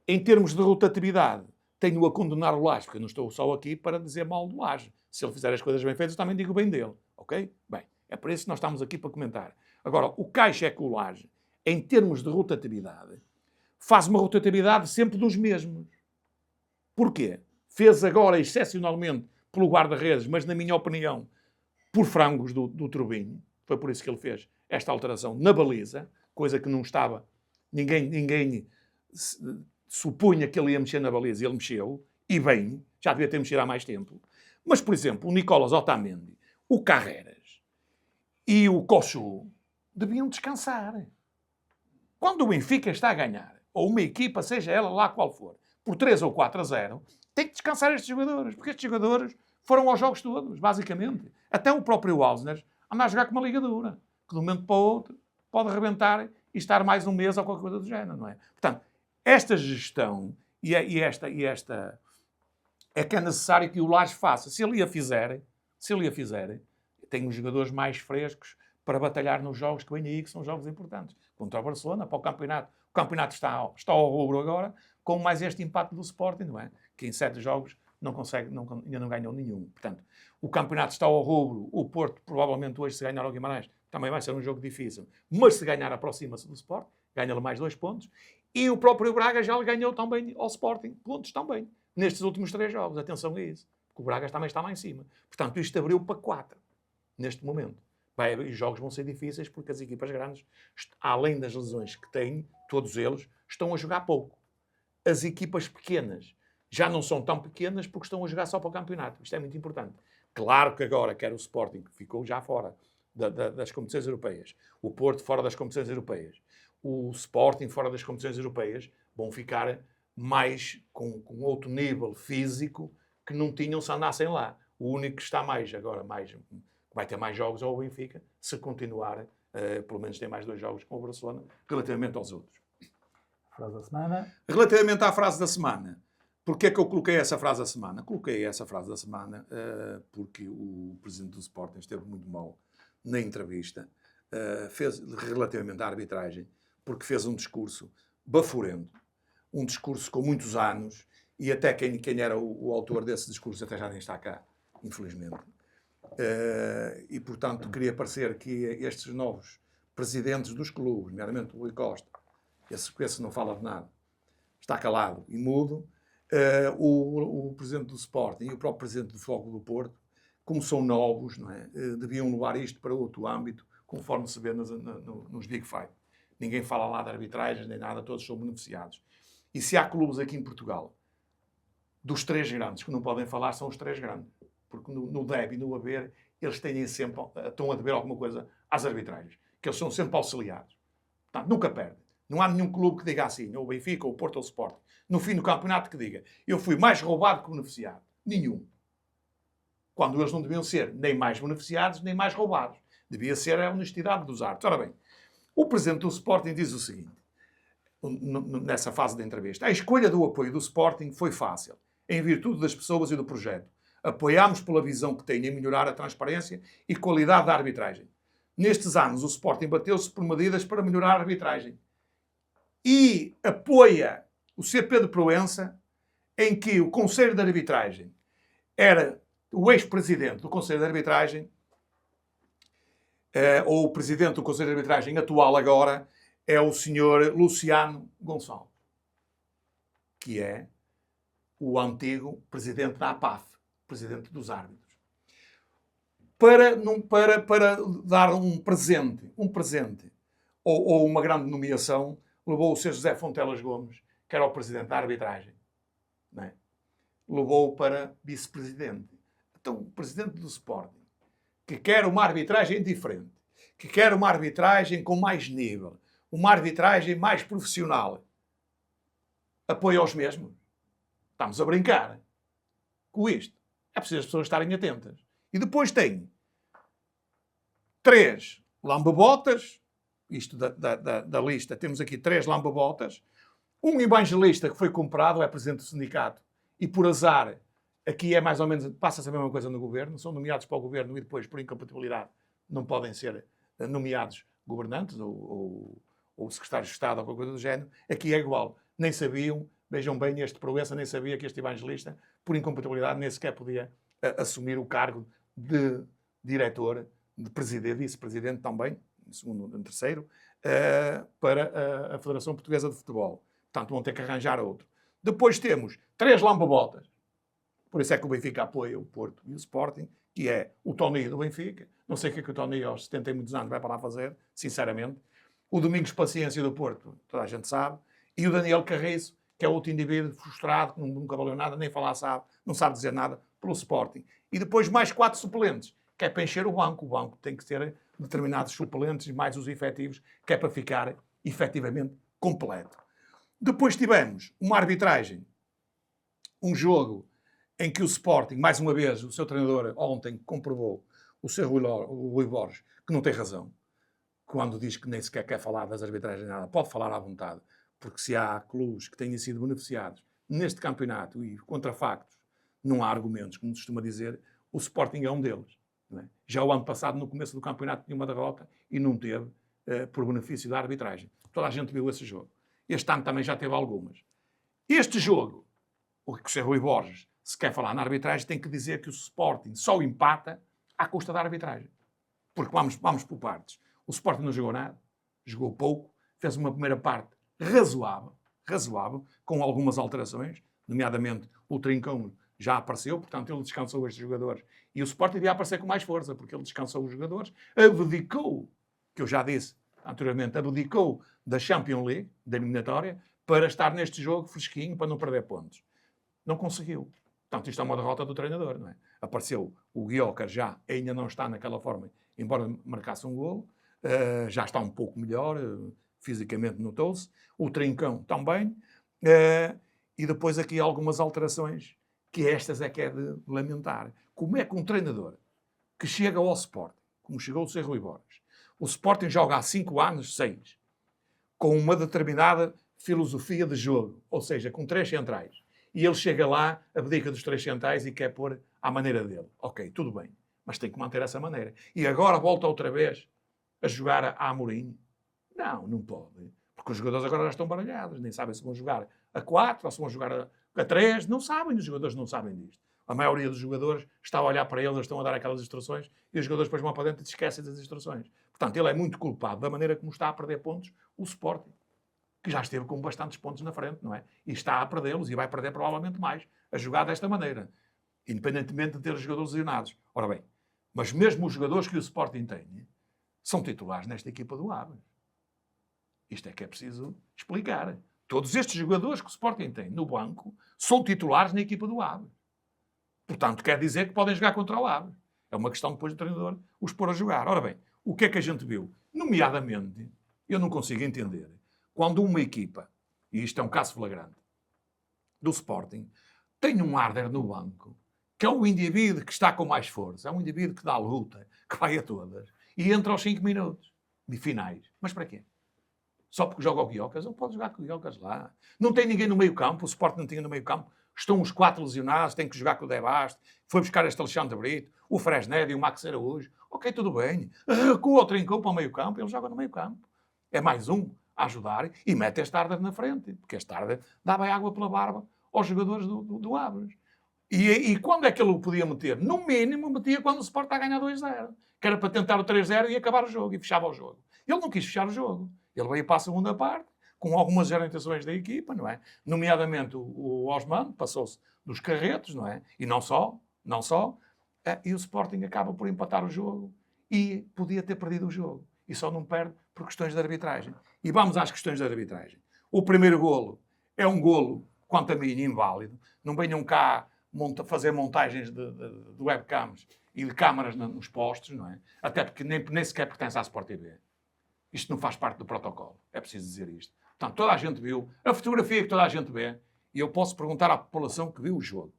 Em termos de rotatividade, tenho a condenar o Lage, porque eu não estou só aqui para dizer mal do Lage. Se ele fizer as coisas bem feitas, eu também digo bem dele, ok? Bem, é por isso que nós estamos aqui para comentar. Agora, o caixa é que o Lage, em termos de rotatividade, faz uma rotatividade sempre dos mesmos. Porquê? Fez agora, excepcionalmente, pelo guarda-redes, mas, na minha opinião, por frangos do Turbinho. Foi por isso que ele fez esta alteração na baliza, coisa que não estava... Ninguém supunha que ele ia mexer na baliza, e ele mexeu, e bem, já devia ter mexido há mais tempo. Mas, por exemplo, o Nicolas Otamendi, o Carreras e o Cochu deviam descansar. Quando o Benfica está a ganhar, ou uma equipa, seja ela lá qual for, por 3 ou 4-0, tem que descansar estes jogadores, porque estes jogadores foram aos jogos todos, basicamente. Até o próprio Alsner anda a jogar com uma ligadura, que de um momento para o outro pode arrebentar e estar mais um mês ou qualquer coisa do género, não é? Portanto, esta gestão e esta é que é necessário que o Lage faça. Se ele a fizer, tem os jogadores mais frescos para batalhar nos jogos que vêm aí, que são jogos importantes. Contra o Barcelona, para o campeonato. O campeonato está ao rubro agora, com mais este impacto do Sporting, não é? Que em 7 jogos ainda não ganhou nenhum. Portanto, o campeonato está ao rubro. O Porto, provavelmente hoje, se ganhar ao Guimarães, também vai ser um jogo difícil. Mas se ganhar, aproxima-se do Sporting, ganha-lhe mais 2 pontos. E o próprio Braga já lhe ganhou também ao Sporting pontos também. Nestes últimos 3 jogos. Atenção a isso. Porque o Braga também está lá em cima. Portanto, isto abriu para 4 neste momento. Os jogos vão ser difíceis porque as equipas grandes, além das lesões que têm, todos eles, estão a jogar pouco. As equipas pequenas já não são tão pequenas porque estão a jogar só para o campeonato. Isto é muito importante. Claro que agora, quer o Sporting, que ficou já fora das competições europeias, o Porto fora das competições europeias, o Sporting fora das competições europeias, vão ficar mais com outro nível físico que não tinham se andassem lá. O único que está vai ter mais jogos ao Benfica, se continuar, pelo menos tem mais 2 jogos com o Barcelona, relativamente aos outros. Frase da semana. Relativamente à frase da semana, porquê é que eu coloquei essa frase da semana? Coloquei essa frase da semana porque o presidente do Sporting esteve muito mal na entrevista, relativamente à arbitragem, porque fez um discurso bafurento, um discurso com muitos anos, e até quem era o autor desse discurso até já nem está cá, infelizmente. E, portanto, queria parecer que estes novos presidentes dos clubes, nomeadamente o Rui Costa, esse não fala de nada, está calado e mudo, o presidente do Sporting e o próprio presidente do Fogo do Porto, como são novos, não é? Deviam levar isto para outro âmbito, conforme se vê nos Big Five. Ninguém fala lá de arbitragens nem nada, todos são beneficiados. E se há clubes aqui em Portugal dos três grandes que não podem falar são os três grandes. Porque no deve e no haver, eles estão a dever alguma coisa às arbitragens. Que eles são sempre auxiliados. Portanto, nunca perdem. Não há nenhum clube que diga assim, ou o Benfica, ou o Porto, ou o Sporting, no fim do campeonato que diga eu fui mais roubado que beneficiado. Nenhum. Quando eles não deviam ser nem mais beneficiados, nem mais roubados. Devia ser a honestidade dos árbitros. Ora bem, o presidente do Sporting diz o seguinte, nessa fase da entrevista. A escolha do apoio do Sporting foi fácil, em virtude das pessoas e do projeto. Apoiámos pela visão que tem em melhorar a transparência e qualidade da arbitragem. Nestes anos, o Sporting bateu-se por medidas para melhorar a arbitragem. E apoia o CP de Proença, em que o Conselho de Arbitragem era o ex-presidente do Conselho de Arbitragem, ou o presidente do Conselho de Arbitragem atual agora, é o senhor Luciano Gonçalves, que é o antigo presidente da APAF, presidente dos árbitros. Para dar um presente ou uma grande nomeação, levou o Sr. José Fontelas Gomes, que era o presidente da arbitragem. Não é? Levou para vice-presidente. Então, o presidente do Sporting, que quer uma arbitragem diferente, que quer uma arbitragem com mais nível, uma arbitragem mais profissional, apoia os mesmos. Estamos a brincar com isto. É preciso as pessoas estarem atentas. E depois tem 3 lambabotas, isto da lista, temos aqui 3 lambabotas, um evangelista que foi comprado, é presidente do sindicato, e por azar, aqui é mais ou menos, passa-se a mesma coisa no governo, são nomeados para o governo e depois, por incompatibilidade, não podem ser nomeados governantes ou secretários de Estado ou qualquer coisa do género. Aqui é igual. Nem sabiam, vejam bem, este Proença nem sabia que este evangelista, por incompatibilidade, nem sequer podia assumir o cargo de diretor, de presidente, vice-presidente também, em segundo, em terceiro, para a Federação Portuguesa de Futebol. Portanto, vão ter que arranjar outro. Depois temos 3 lambabotas. Por isso é que o Benfica apoia o Porto e o Sporting, que é o Tony do Benfica. Não sei o que o Tony, aos 70 e muitos anos, vai para lá fazer, sinceramente. O Domingos Paciência do Porto, toda a gente sabe. E o Daniel Carriço, que é outro indivíduo frustrado, que nunca valeu nada, nem falar sabe, não sabe dizer nada, pelo Sporting. E depois mais 4 suplentes, que é para encher o banco. O banco tem que ter determinados suplentes, mais os efetivos, que é para ficar efetivamente completo. Depois tivemos uma arbitragem, um jogo em que o Sporting, mais uma vez, o seu treinador ontem comprovou, o Sr. Rui Borges, que não tem razão, quando diz que nem sequer quer falar das arbitragens nada, pode falar à vontade, porque se há clubes que tenham sido beneficiados neste campeonato e contra factos, não há argumentos, como se costuma dizer, o Sporting é um deles. Não é? Já o ano passado, no começo do campeonato, tinha uma derrota e não teve por benefício da arbitragem. Toda a gente viu esse jogo. Este ano também já teve algumas. Este jogo, o que o Sr. Rui Borges, se quer falar na arbitragem, tem que dizer que o Sporting só empata à custa da arbitragem. Porque vamos por partes. O Sporting não jogou nada, jogou pouco, fez uma primeira parte razoável, com algumas alterações, nomeadamente o Trincão já apareceu, portanto ele descansou estes jogadores. E o Sporting devia aparecer com mais força, porque ele descansou os jogadores, abdicou, que eu já disse anteriormente, abdicou da Champions League, da eliminatória, para estar neste jogo fresquinho, para não perder pontos. Não conseguiu. Portanto, isto é uma derrota do treinador, não é? Apareceu o Guioca já, ainda não está naquela forma, embora marcasse um golo, já está um pouco melhor, fisicamente notou-se, o Trincão também, e depois aqui algumas alterações, que estas é que é de lamentar. Como é que um treinador que chega ao Sporting, como chegou o Sr. Rui Borges, o Sporting joga há 5 anos, 6, com uma determinada filosofia de jogo, ou seja, com 3 centrais, e ele chega lá, abdica dos 3 centrais e quer pôr à maneira dele. Ok, tudo bem, mas tem que manter essa maneira. E agora volta outra vez a jogar a Amorim? Não pode. Porque os jogadores agora já estão baralhados, nem sabem se vão jogar a 4 ou se vão jogar a 3, não sabem, os jogadores não sabem disto. A maioria dos jogadores está a olhar para eles estão a dar aquelas instruções e os jogadores depois vão para dentro e esquecem das instruções. Portanto, ele é muito culpado da maneira como está a perder pontos o Sporting, que já esteve com bastantes pontos na frente, não é? E está a perdê-los e vai perder provavelmente mais a jogar desta maneira, independentemente de ter os jogadores lesionados. Ora bem, mas mesmo os jogadores que o Sporting tem são titulares nesta equipa do Aves. Isto é que é preciso explicar. Todos estes jogadores que o Sporting tem no banco são titulares na equipa do Aves. Portanto, quer dizer que podem jogar contra o Aves. É uma questão depois do treinador os pôr a jogar. Ora bem, o que é que a gente viu? Nomeadamente, eu não consigo entender, quando uma equipa, e isto é um caso flagrante, do Sporting, tem um Arder no banco, que é um indivíduo que está com mais força, é um indivíduo que dá luta, que vai a todas, e entra aos 5 minutos de finais. Mas para quê? Só porque joga o Guiocas? Não pode jogar com o Guiocas lá. Não tem ninguém no meio-campo, o Sporting não tinha no meio-campo. Estão os 4 lesionados, tem que jogar com o Debaste, foi buscar este Alexandre Brito, o Fresned e o Max Araújo. Ok, tudo bem. Recua o Trincão para o meio-campo, ele joga no meio-campo. É mais um a ajudar e mete este Arder na frente, porque este Arder dava água pela barba aos jogadores do Aves. E quando é que ele o podia meter? No mínimo, metia quando o Sport está a ganhar 2-0. Que era para tentar o 3-0 e acabar o jogo, e fechava o jogo. Ele não quis fechar o jogo. Ele veio para a segunda parte, com algumas orientações da equipa, não é? Nomeadamente o Osman, passou-se dos carretos, não é? E não só. E o Sporting acaba por empatar o jogo e podia ter perdido o jogo. E só não perde por questões de arbitragem. E vamos às questões de arbitragem. O primeiro golo é um golo, quanto a mim, inválido. Não venham cá fazer montagens de webcams e de câmaras nos postos, não é? Até porque nem sequer pertence à Sport TV. Isto não faz parte do protocolo. É preciso dizer isto. Portanto, toda a gente viu. A fotografia que toda a gente vê, e eu posso perguntar à população que viu o jogo.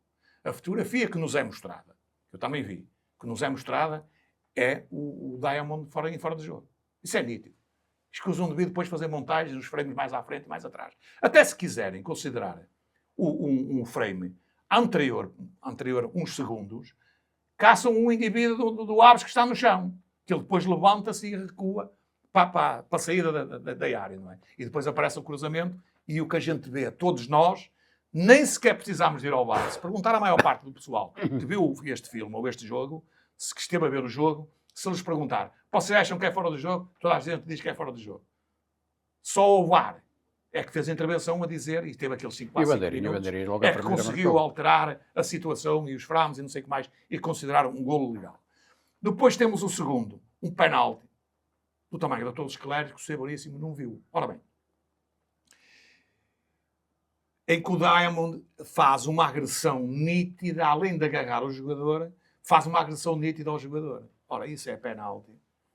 A fotografia que nos é mostrada, que eu também vi, que nos é mostrada, é o Diamond fora do jogo. Isso é nítido. Escusam de vir depois fazer montagens, os frames mais à frente e mais atrás. Até se quiserem considerar um frame anterior uns segundos, caçam um indivíduo do Aves que está no chão, que ele depois levanta-se e recua para a saída da área, não é? E depois aparece o cruzamento e o que a gente vê, todos nós, nem sequer precisámos de ir ao VAR. Se perguntar à maior parte do pessoal que viu este filme ou este jogo, se que esteve a ver o jogo, se lhes perguntar, vocês acham que é fora do jogo? Toda a gente diz que é fora do jogo. Só o VAR é que fez a intervenção a dizer, e teve aqueles 5 minutos, é que conseguiu alterar a situação e os frames e não sei o que mais, e consideraram um golo legal. Depois temos o segundo, um penalti, do tamanho da Todos Esclares, que o Severíssimo não viu. Ora bem, em que o Diamond faz uma agressão nítida, além de agarrar o jogador, faz uma agressão nítida ao jogador. Ora, isso é penalti,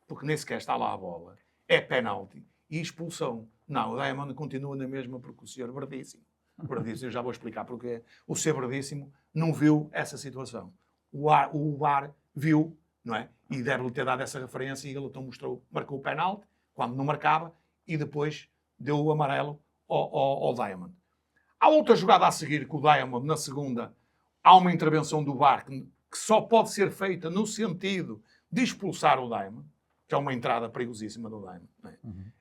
porque nem sequer está lá a bola. É penalti e expulsão. Não, o Diamond continua na mesma porque o senhor Verdíssimo, eu já vou explicar porque o senhor Verdíssimo não viu essa situação. O VAR viu, não é? E deve-lhe ter dado essa referência e ele então marcou o penalti, quando não marcava, e depois deu o amarelo ao Diamond. Há outra jogada a seguir com o Diamond, na segunda, há uma intervenção do VAR que só pode ser feita no sentido de expulsar o Diamond, que é uma entrada perigosíssima do Diamond, não é?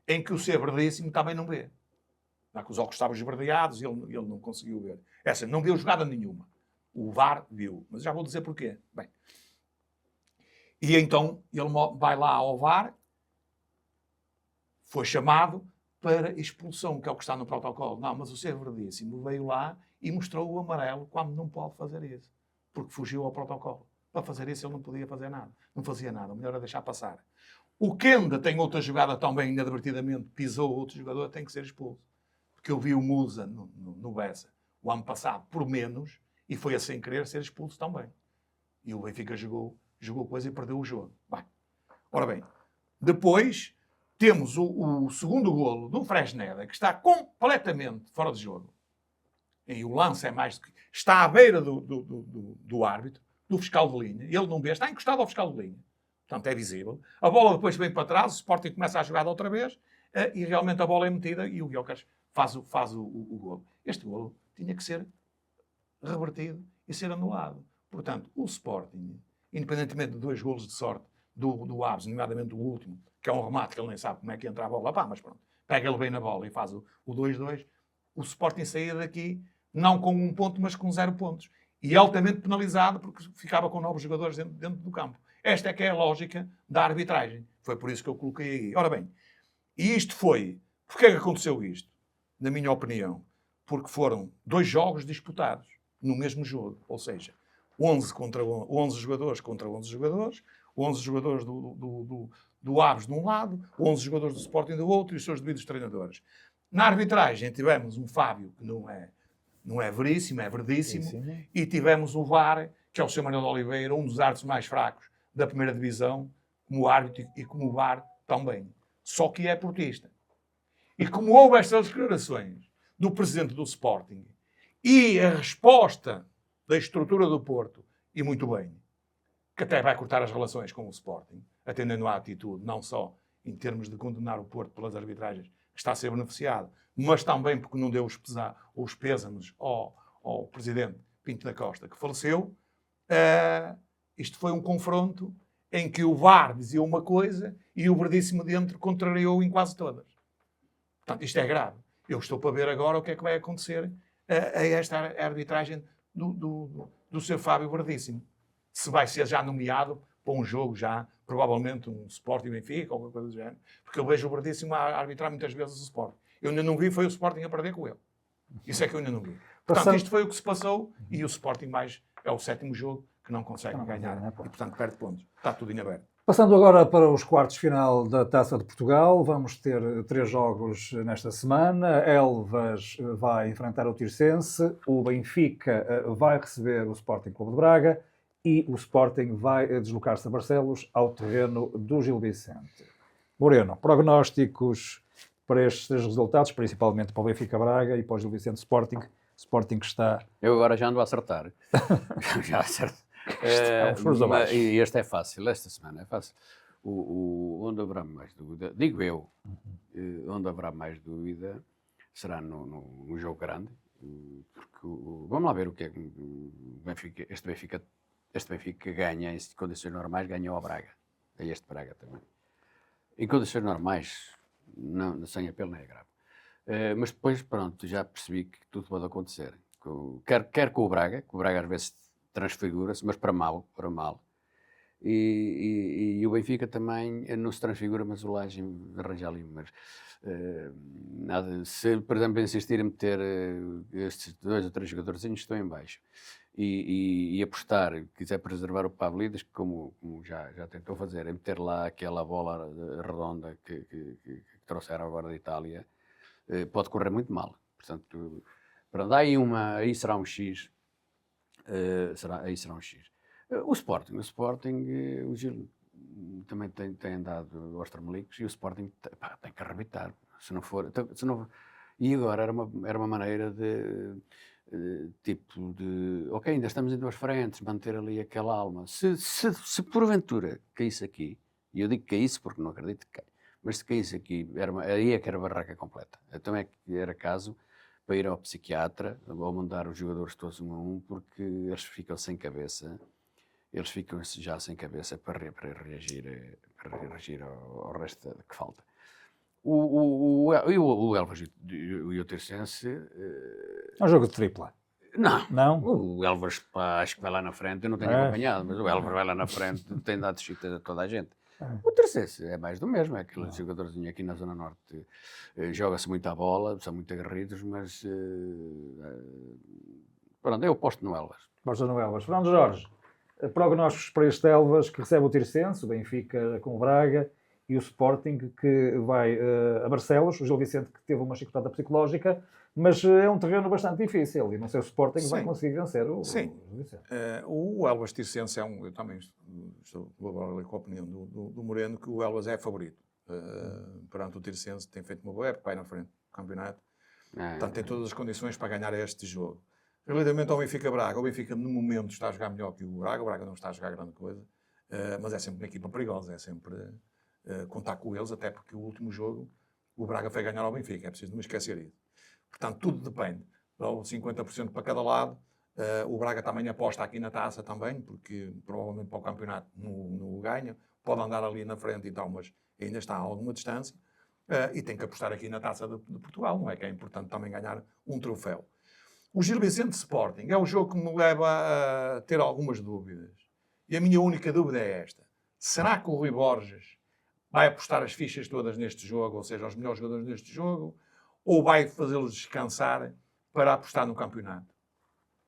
Em que o ser verdíssimo também não vê. Lá que os óculos estavam esverdeados e ele não conseguiu ver. Essa não viu jogada nenhuma. O VAR viu. Mas já vou dizer porquê. Bem, e então ele vai lá ao VAR, foi chamado para expulsão, que é o que está no protocolo. Não, mas o ser verdíssimo veio lá e mostrou o amarelo quando não pode fazer isso. Porque fugiu ao protocolo. Para fazer isso ele não podia fazer nada. Não fazia nada. O melhor era deixar passar. O Kenda tem outra jogada também, inadvertidamente, pisou outro jogador, tem que ser expulso. Porque eu vi o Musa no Bessa o ano passado por menos e foi a sem querer ser expulso também. E o Benfica jogou coisa e perdeu o jogo. Bem, ora bem, depois temos o segundo golo do Fresneda, que está completamente fora de jogo. E o lance é mais do que... Está à beira do árbitro, do fiscal de linha. Ele não vê, está encostado ao fiscal de linha. Portanto, é visível. A bola depois vem para trás, o Sporting começa a jogar outra vez e realmente a bola é metida e o Guiocas faz o golo. Este golo tinha que ser revertido e ser anulado. Portanto, o Sporting, independentemente de 2 golos de sorte do Aves, nomeadamente o último, que é um remate que ele nem sabe como é que entra a bola, pá, mas pronto, pega ele bem na bola e faz o 2-2, o Sporting saía daqui não com 1 ponto, mas com 0 pontos. E altamente penalizado porque ficava com 9 jogadores dentro do campo. Esta é que é a lógica da arbitragem. Foi por isso que eu coloquei aí. Ora bem, e isto foi... Porquê é que aconteceu isto? Na minha opinião, porque foram 2 jogos disputados no mesmo jogo. Ou seja, 11 jogadores contra 11 jogadores, 11 jogadores do Aves de um lado, 11 jogadores do Sporting do outro e os seus devidos treinadores. Na arbitragem tivemos um Fábio que não é veríssimo, é verdíssimo. Sim. E tivemos o VAR, que é o Sr. Manuel de Oliveira, um dos árbitros mais fracos da primeira divisão, como árbitro e como VAR também. Só que é portista. E como houve estas declarações do presidente do Sporting e a resposta da estrutura do Porto, e muito bem, que até vai cortar as relações com o Sporting, atendendo à atitude, não só em termos de condenar o Porto pelas arbitragens, que está a ser beneficiado, mas também porque não deu os pêsames ao presidente Pinto da Costa, que faleceu. Isto foi um confronto em que o VAR dizia uma coisa e o verdíssimo dentro contrariou em quase todas. Portanto, isto é grave. Eu estou para ver agora o que é que vai acontecer a esta arbitragem do Sr. Fábio Verdíssimo. Se vai ser já nomeado para um jogo já, provavelmente um Sporting Benfica ou alguma coisa do género, porque eu vejo o Verdíssimo a arbitrar muitas vezes o Sporting. Eu ainda não vi, foi o Sporting a perder com ele. Isso é que eu ainda não vi. Portanto, isto foi o que se passou e o Sporting é o 7º jogo que não consegue ganhar. E, portanto, perde pontos. Está tudo em aberto. Passando agora para os quartos de final da Taça de Portugal, vamos ter 3 jogos nesta semana. Elvas vai enfrentar o Tirsense, o Benfica vai receber o Sporting Clube de Braga e o Sporting vai deslocar-se a Barcelos ao terreno do Gil Vicente. Moreno, prognósticos para estes 3 resultados, principalmente para o Benfica Braga e para o Gil Vicente Sporting. Sporting que está... Eu agora já ando a acertar. Já acerto. E este é fácil, esta semana é fácil. Onde haverá mais dúvida, digo eu, onde haverá mais dúvida será no jogo grande, porque vamos lá ver o que é que este Benfica ganha, em condições normais, ganhou ao Braga, é este Braga também. Em condições normais, não, sem apelo nem é grave. Mas depois, pronto, já percebi que tudo pode acontecer. Quer com o Braga, que o Braga às vezes transfigura-se, mas para mal. E o Benfica também não se transfigura, mas o Laje arranja ali. Mas, se, por exemplo, insistir em meter estes 2 ou 3 jogadores que estão em baixo e apostar, quiser preservar o Pavlidis, como já tentou fazer, em meter lá aquela bola redonda que trouxeram agora da Itália, pode correr muito mal. Portanto, aí será um X. Aí será um X. O Sporting, o Gil também tem andado aos tremelicos e o Sporting tem que arrebitar. Se não for, e agora era uma maneira ok, ainda estamos em 2 frentes, manter ali aquela alma. Se porventura caísse aqui, e eu digo caísse porque não acredito que caia, mas se caísse aqui, aí é que era barraca completa. Então é que era caso para ir ao psiquiatra ou mandar os jogadores todos um a um, porque eles ficam sem cabeça, já sem cabeça para reagir ao resto que falta. O Elvas e o Tirsense... É um jogo de tripla. Não? O Elvas, acho que vai lá na frente, eu não tenho acompanhado, mas o Elvas vai lá na frente, tem dado chita a toda a gente. O Tirsense é mais do mesmo, é aquele jogadorzinho aqui na Zona Norte, joga-se muito à bola, são muito aguerridos, mas pronto, eu aposto no Elvas. Aposto no Elvas. Fernando Jorge, prognósticos para este Elvas que recebe o Tirsense, o Benfica com o Braga e o Sporting que vai a Barcelos, o Gil Vicente que teve uma chicotada psicológica, mas é um terreno bastante difícil e não sei se o Sporting vai conseguir vencer o Gil Vicente. O Elvas Tirsense eu também estou agora com a opinião do Moreno, que o Elvas é favorito. Perante o Tirsense tem feito uma boa época, vai na frente do campeonato. Portanto, tem todas as condições para ganhar este jogo. Relativamente ao Benfica-Braga, o Benfica no momento está a jogar melhor que o Braga não está a jogar grande coisa, mas é sempre uma equipa perigosa, é sempre contar com eles, até porque o último jogo o Braga foi ganhar ao Benfica, é preciso não esquecer isso. Portanto, tudo depende, 50% para cada lado. O Braga também aposta aqui na taça também, porque provavelmente para o campeonato não ganha, pode andar ali na frente e tal, mas ainda está a alguma distância, e tem que apostar aqui na taça de Portugal, não é? Que é importante também ganhar um troféu. O Gil Vicente Sporting é o jogo que me leva a ter algumas dúvidas. E a minha única dúvida é esta. Será que o Rui Borges vai apostar as fichas todas neste jogo, ou seja, os melhores jogadores neste jogo, ou vai fazê-los descansar para apostar no campeonato?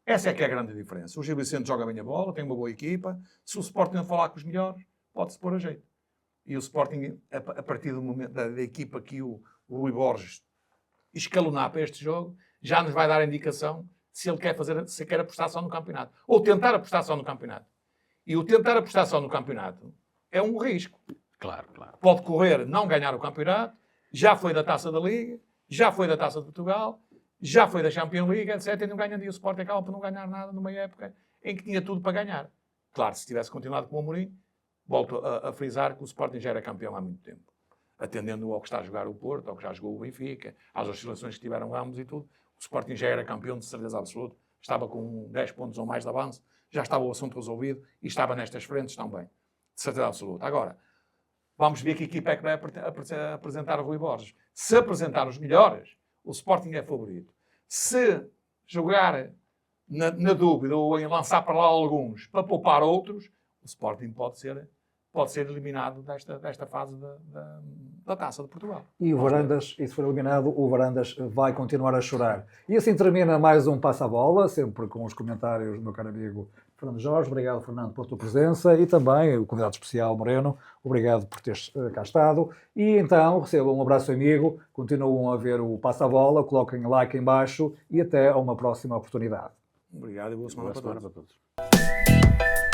Essa é que é a grande diferença. O Gil Vicente joga bem a bola, tem uma boa equipa. Se o Sporting não falar com os melhores, pode-se pôr a jeito. E o Sporting, a partir do momento da equipa que o Rui Borges escalonar para este jogo, já nos vai dar a indicação se ele quer apostar só no campeonato. Ou tentar apostar só no campeonato. E o tentar apostar só no campeonato é um risco. Claro, claro. Pode correr não ganhar o campeonato, já foi da Taça da Liga, já foi da Taça de Portugal, já foi da Champions League, etc. E não ganha nem o Sporting acaba por não ganhar nada numa época em que tinha tudo para ganhar. Claro, se tivesse continuado com o Amorim, volto a frisar que o Sporting já era campeão há muito tempo. Atendendo ao que está a jogar o Porto, ao que já jogou o Benfica, às oscilações que tiveram ambos e tudo, o Sporting já era campeão de certeza absoluta. Estava com 10 pontos ou mais de avanço, já estava o assunto resolvido e estava nestas frentes também. De certeza absoluta. Agora, vamos ver que equipa é que vai apresentar o Rui Borges. Se apresentar os melhores, o Sporting é favorito. Se jogar na dúvida ou em lançar para lá alguns para poupar outros, o Sporting pode ser eliminado desta fase da Taça de Portugal. E o Varandas, e se for eliminado, o Varandas vai continuar a chorar. E assim termina mais um Passa a Bola, sempre com os comentários do meu caro amigo Fernando Jorge. Obrigado, Fernando, pela tua presença. E também o convidado especial, Moreno. Obrigado por teres cá estado. E então, recebam um abraço amigo, continuam a ver o Passa a Bola, coloquem like em baixo e até a uma próxima oportunidade. Obrigado e boa semana para todos. Para todos.